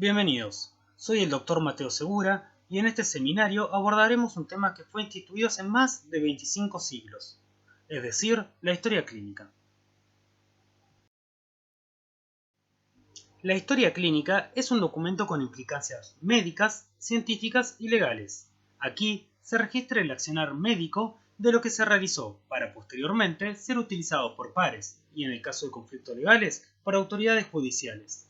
Bienvenidos, soy el Dr. Mateo Segura y en este seminario abordaremos un tema que fue instituido hace más de 25 siglos, es decir, la historia clínica. La historia clínica es un documento con implicancias médicas, científicas y legales. Aquí se registra el accionar médico de lo que se realizó para posteriormente ser utilizado por pares y, en el caso de conflictos legales, por autoridades judiciales.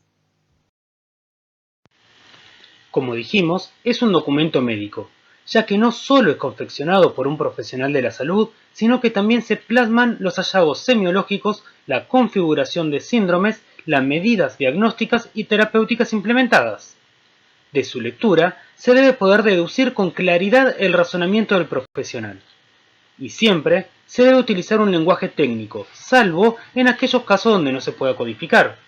Como dijimos, es un documento médico, ya que no solo es confeccionado por un profesional de la salud, sino que también se plasman los hallazgos semiológicos, la configuración de síndromes, las medidas diagnósticas y terapéuticas implementadas. De su lectura, se debe poder deducir con claridad el razonamiento del profesional. Y siempre se debe utilizar un lenguaje técnico, salvo en aquellos casos donde no se pueda codificar.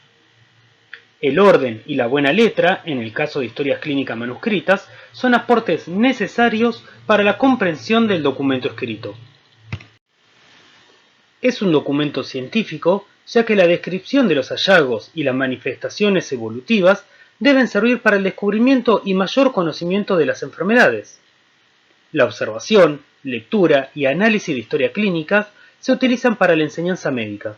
El orden y la buena letra, en el caso de historias clínicas manuscritas, son aportes necesarios para la comprensión del documento escrito. Es un documento científico, ya que la descripción de los hallazgos y las manifestaciones evolutivas deben servir para el descubrimiento y mayor conocimiento de las enfermedades. La observación, lectura y análisis de historia clínica se utilizan para la enseñanza médica.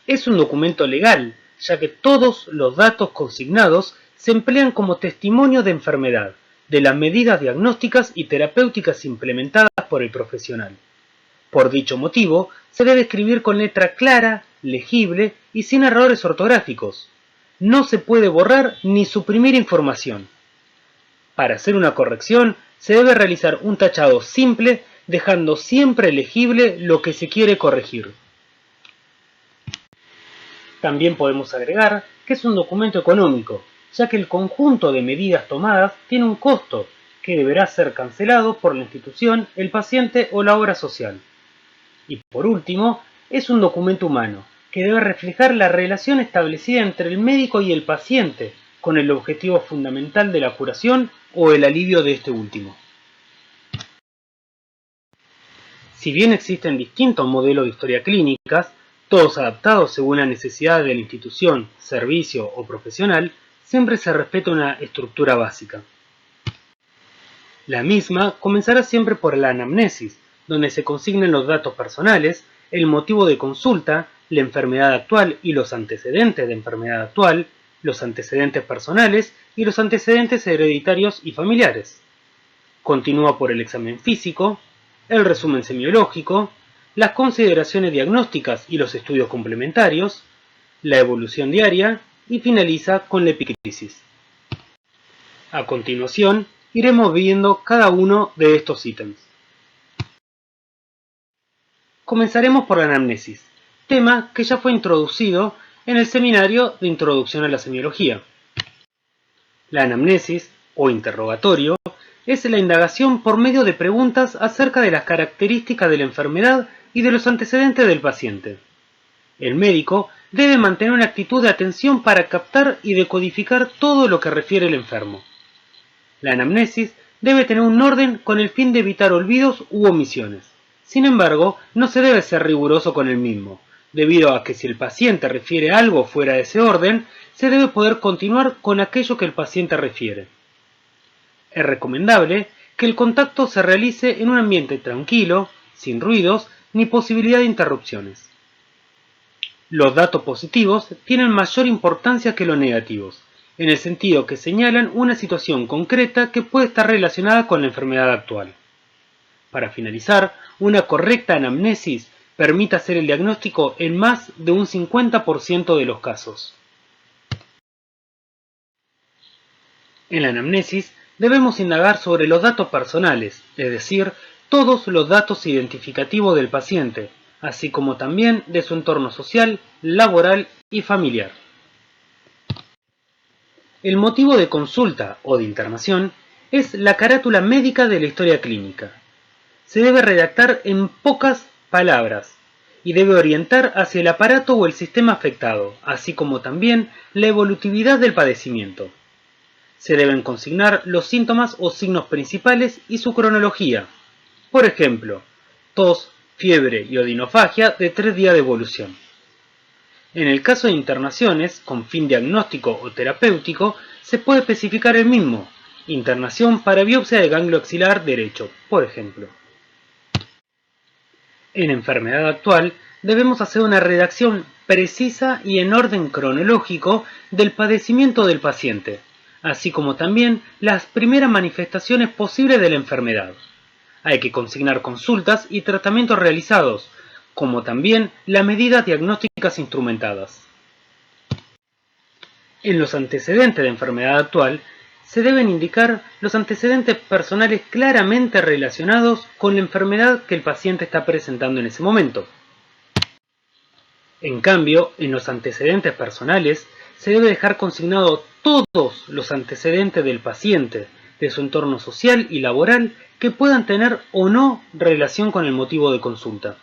Es un documento legal, ya que todos los datos consignados se emplean como testimonio de enfermedad, de las medidas diagnósticas y terapéuticas implementadas por el profesional. Por dicho motivo, se debe escribir con letra clara, legible y sin errores ortográficos. No se puede borrar ni suprimir información. Para hacer una corrección, se debe realizar un tachado simple, dejando siempre legible lo que se quiere corregir. También podemos agregar que es un documento económico, ya que el conjunto de medidas tomadas tiene un costo que deberá ser cancelado por la institución, el paciente o la obra social. Y por último, es un documento humano, que debe reflejar la relación establecida entre el médico y el paciente, con el objetivo fundamental de la curación o el alivio de este último. Si bien existen distintos modelos de historia clínicas, todos adaptados según la necesidad de la institución, servicio o profesional, siempre se respeta una estructura básica. La misma comenzará siempre por la anamnesis, donde se consignan los datos personales, el motivo de consulta, la enfermedad actual y los antecedentes de enfermedad actual, los antecedentes personales y los antecedentes hereditarios y familiares. Continúa por el examen físico, el resumen semiológico, las consideraciones diagnósticas y los estudios complementarios, la evolución diaria y finaliza con la epicrisis. A continuación, iremos viendo cada uno de estos ítems. Comenzaremos por la anamnesis, tema que ya fue introducido en el seminario de Introducción a la Semiología. La anamnesis, o interrogatorio, es la indagación por medio de preguntas acerca de las características de la enfermedad y de los antecedentes del paciente. El médico debe mantener una actitud de atención para captar y decodificar todo lo que refiere el enfermo. La anamnesis debe tener un orden con el fin de evitar olvidos u omisiones. Sin embargo, no se debe ser riguroso con el mismo, debido a que si el paciente refiere algo fuera de ese orden, se debe poder continuar con aquello que el paciente refiere. Es recomendable que el contacto se realice en un ambiente tranquilo, sin ruidos ni posibilidad de interrupciones. Los datos positivos tienen mayor importancia que los negativos, en el sentido que señalan una situación concreta que puede estar relacionada con la enfermedad actual. Para finalizar, una correcta anamnesis permite hacer el diagnóstico en más de un 50% de los casos. En la anamnesis debemos indagar sobre los datos personales, es decir, todos los datos identificativos del paciente, así como también de su entorno social, laboral y familiar. El motivo de consulta o de internación es la carátula médica de la historia clínica. Se debe redactar en pocas palabras y debe orientar hacia el aparato o el sistema afectado, así como también la evolutividad del padecimiento. Se deben consignar los síntomas o signos principales y su cronología. Por ejemplo, tos, fiebre y odinofagia de 3 días de evolución. En el caso de internaciones con fin diagnóstico o terapéutico, se puede especificar el mismo: internación para biopsia de ganglio axilar derecho, por ejemplo. En enfermedad actual, debemos hacer una redacción precisa y en orden cronológico del padecimiento del paciente, así como también las primeras manifestaciones posibles de la enfermedad. Hay que consignar consultas y tratamientos realizados, como también las medidas diagnósticas instrumentadas. En los antecedentes de enfermedad actual, se deben indicar los antecedentes personales claramente relacionados con la enfermedad que el paciente está presentando en ese momento. En cambio, en los antecedentes personales, se debe dejar consignado todos los antecedentes del paciente, de su entorno social y laboral, que puedan tener o no relación con el motivo de consulta.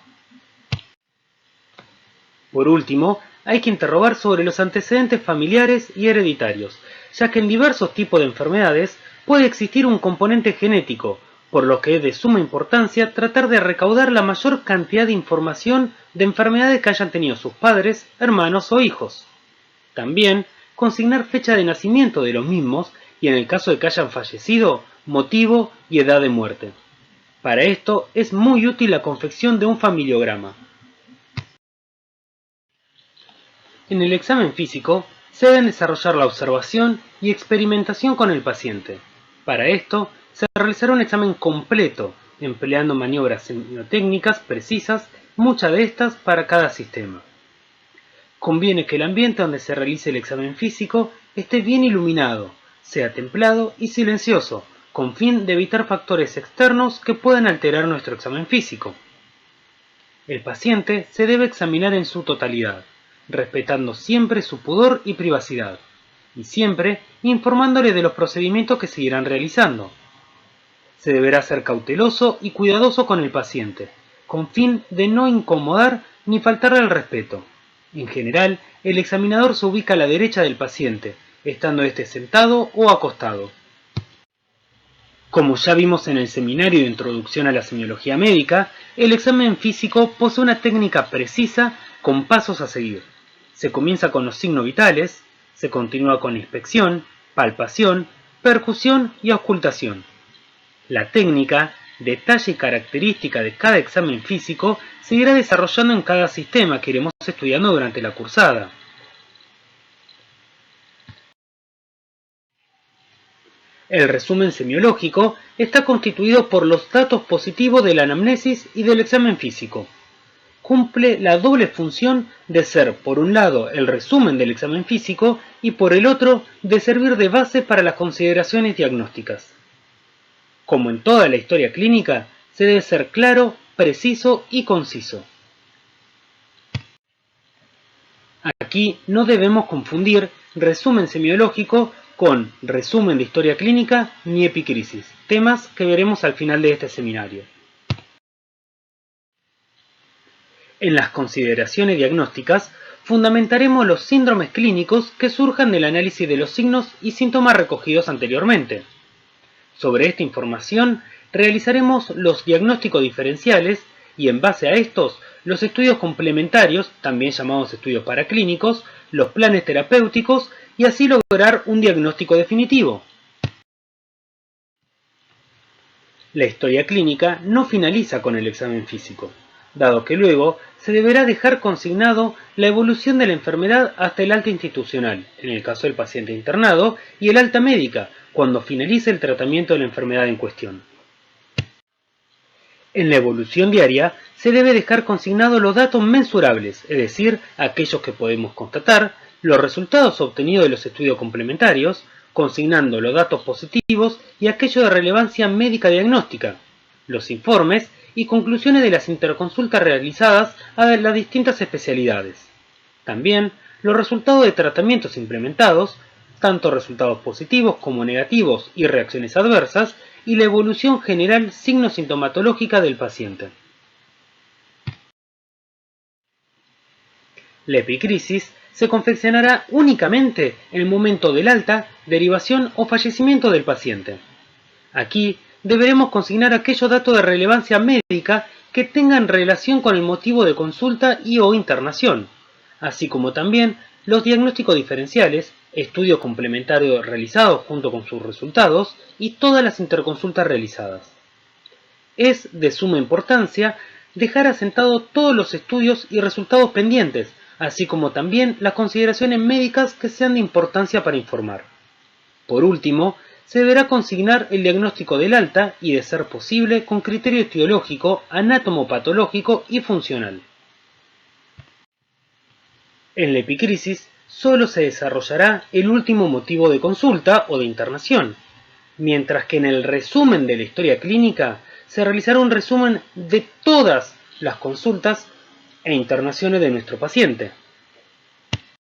Por último, hay que interrogar sobre los antecedentes familiares y hereditarios, ya que en diversos tipos de enfermedades puede existir un componente genético, por lo que es de suma importancia tratar de recaudar la mayor cantidad de información de enfermedades que hayan tenido sus padres, hermanos o hijos. También, consignar fecha de nacimiento de los mismos y, en el caso de que hayan fallecido, motivo y edad de muerte. Para esto es muy útil la confección de un familiograma. En el examen físico, se deben desarrollar la observación y experimentación con el paciente. Para esto, se realizará un examen completo, empleando maniobras semiotécnicas precisas, muchas de estas para cada sistema. Conviene que el ambiente donde se realice el examen físico esté bien iluminado, sea templado y silencioso, con fin de evitar factores externos que puedan alterar nuestro examen físico. El paciente se debe examinar en su totalidad, respetando siempre su pudor y privacidad, y siempre informándole de los procedimientos que seguirán realizando. Se deberá ser cauteloso y cuidadoso con el paciente, con fin de no incomodar ni faltarle al respeto. En general, el examinador se ubica a la derecha del paciente, estando éste sentado o acostado. Como ya vimos en el seminario de Introducción a la Semiología Médica, el examen físico posee una técnica precisa con pasos a seguir. Se comienza con los signos vitales, se continúa con inspección, palpación, percusión y auscultación. La técnica, detalle y característica de cada examen físico se irá desarrollando en cada sistema que iremos estudiando durante la cursada. El resumen semiológico está constituido por los datos positivos de la anamnesis y del examen físico. Cumple la doble función de ser, por un lado, el resumen del examen físico y, por el otro, de servir de base para las consideraciones diagnósticas. Como en toda la historia clínica, se debe ser claro, preciso y conciso. Aquí no debemos confundir resumen semiológico con resumen de historia clínica ni epicrisis, temas que veremos al final de este seminario. En las consideraciones diagnósticas, fundamentaremos los síndromes clínicos que surjan del análisis de los signos y síntomas recogidos anteriormente. Sobre esta información, realizaremos los diagnósticos diferenciales y, en base a estos, los estudios complementarios, también llamados estudios paraclínicos, los planes terapéuticos y así lograr un diagnóstico definitivo. La historia clínica no finaliza con el examen físico, dado que luego se deberá dejar consignado la evolución de la enfermedad hasta el alta institucional, en el caso del paciente internado, y el alta médica, cuando finalice el tratamiento de la enfermedad en cuestión. En la evolución diaria se debe dejar consignados los datos mensurables, es decir, aquellos que podemos constatar, los resultados obtenidos de los estudios complementarios, consignando los datos positivos y aquellos de relevancia médica diagnóstica, los informes y conclusiones de las interconsultas realizadas a las distintas especialidades. También los resultados de tratamientos implementados, tanto resultados positivos como negativos y reacciones adversas, y la evolución general signo-sintomatológica del paciente. La epicrisis se confeccionará únicamente en el momento del alta, derivación o fallecimiento del paciente. Aquí deberemos consignar aquellos datos de relevancia médica que tengan relación con el motivo de consulta y o internación, así como también los diagnósticos diferenciales, estudios complementarios realizados junto con sus resultados y todas las interconsultas realizadas. Es de suma importancia dejar asentados todos los estudios y resultados pendientes, así como también las consideraciones médicas que sean de importancia para informar. Por último, se deberá consignar el diagnóstico del alta y, de ser posible, con criterio etiológico, anatomopatológico y funcional. En la epicrisis solo se desarrollará el último motivo de consulta o de internación, mientras que en el resumen de la historia clínica se realizará un resumen de todas las consultas e internaciones de nuestro paciente.